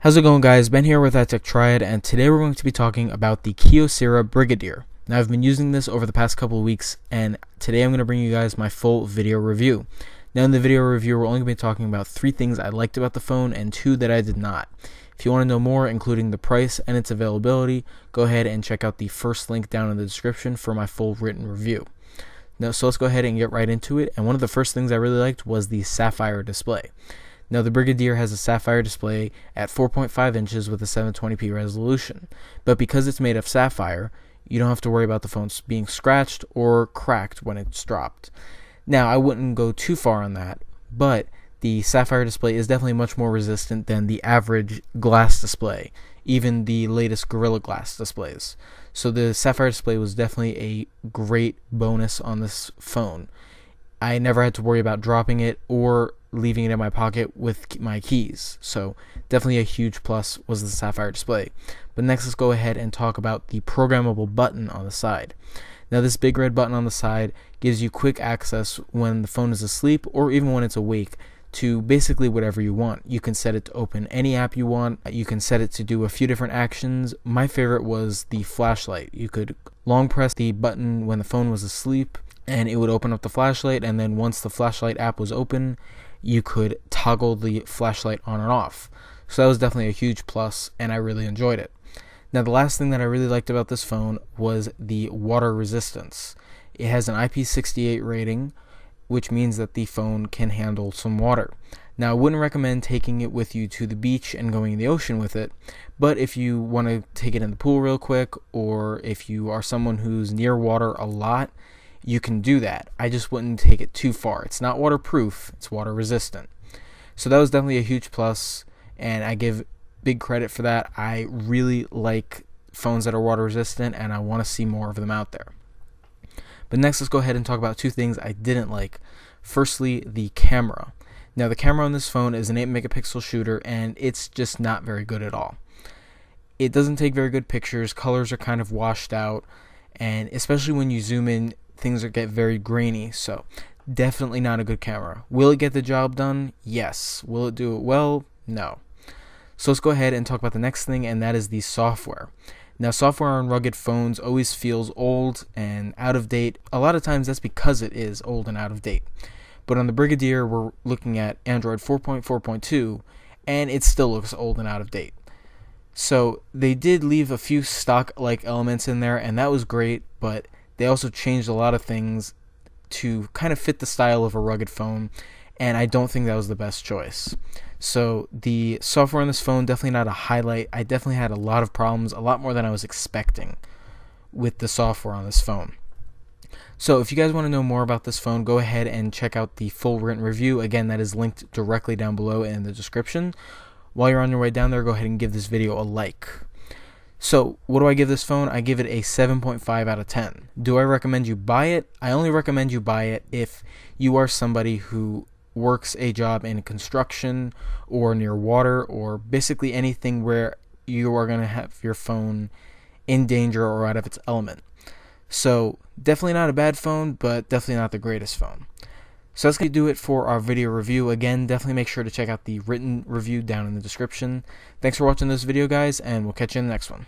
How's it going, guys? Ben here with iTechTriad, and today we're going to be talking about the Kyocera Brigadier. Now, I've been using this over the past couple of weeks, and today I'm going to bring you guys my full video review. Now, in the video review, we're only going to be talking about 3 things I liked about the phone and 2 that I did not. If you want to know more, including the price and its availability, go ahead and check out the first link down in the description for my full written review. Now, so let's go ahead and get right into it, and one of the first things I really liked was the Sapphire Display. Now, the Brigadier has a Sapphire display at 4.5 inches with a 720p resolution, but because it's made of sapphire, you don't have to worry about the phone being scratched or cracked when it's dropped. Now, I wouldn't go too far on that, but the Sapphire display is definitely much more resistant than the average glass display, even the latest Gorilla Glass displays. So the Sapphire display was definitely a great bonus on this phone. I never had to worry about dropping it or leaving it in my pocket with my keys, so definitely a huge plus was the Sapphire display. But next, let's go ahead and talk about the programmable button on the side. Now, this big red button on the side gives you quick access when the phone is asleep or even when it's awake to basically whatever you want. You can set it to open any app you want. You can set it to do a few different actions. My favorite was the flashlight. You could long press the button when the phone was asleep and it would open up the flashlight, and then once the flashlight app was open, you could toggle the flashlight on and off. So that was definitely a huge plus, and I really enjoyed it. Now, the last thing that I really liked about this phone was the water resistance. It has an IP68 rating, which means that the phone can handle some water. Now, I wouldn't recommend taking it with you to the beach and going in the ocean with it, but if you want to take it in the pool real quick, or if you are someone who's near water a lot, you can do that. I just wouldn't take it too far. It's not waterproof, it's water resistant. So that was definitely a huge plus, and I give big credit for that. I really like phones that are water resistant, and I want to see more of them out there. But next, let's go ahead and talk about 2 things I didn't like. Firstly, the camera. Now, the camera on this phone is an 8 megapixel shooter, and it's just not very good at all. It doesn't take very good pictures. Colors are kind of washed out, and especially when you zoom in, things get very grainy. So definitely not a good camera. Will it get the job done? Yes. Will it do it well? No. So let's go ahead and talk about the next thing, and that is the software. Now, software on rugged phones always feels old and out of date. A lot of times that's because it is old and out of date. But on the Brigadier, we're looking at Android 4.4.2, and it still looks old and out of date. So they did leave a few stock-like elements in there, and that was great, but they also changed a lot of things to kind of fit the style of a rugged phone, and I don't think that was the best choice. So the software on this phone, definitely not a highlight. I definitely had a lot of problems, a lot more than I was expecting with the software on this phone. So if you guys want to know more about this phone, go ahead and check out the full written review. Again, that is linked directly down below in the description. While you're on your way down there, go ahead and give this video a like. So, what do I give this phone? I give it a 7.5 out of 10. Do I recommend you buy it? I only recommend you buy it if you are somebody who works a job in construction or near water, or basically anything where you are going to have your phone in danger or out of its element. So, definitely not a bad phone, but definitely not the greatest phone. So that's going to do it for our video review. Again, definitely make sure to check out the written review down in the description. Thanks for watching this video, guys, and we'll catch you in the next one.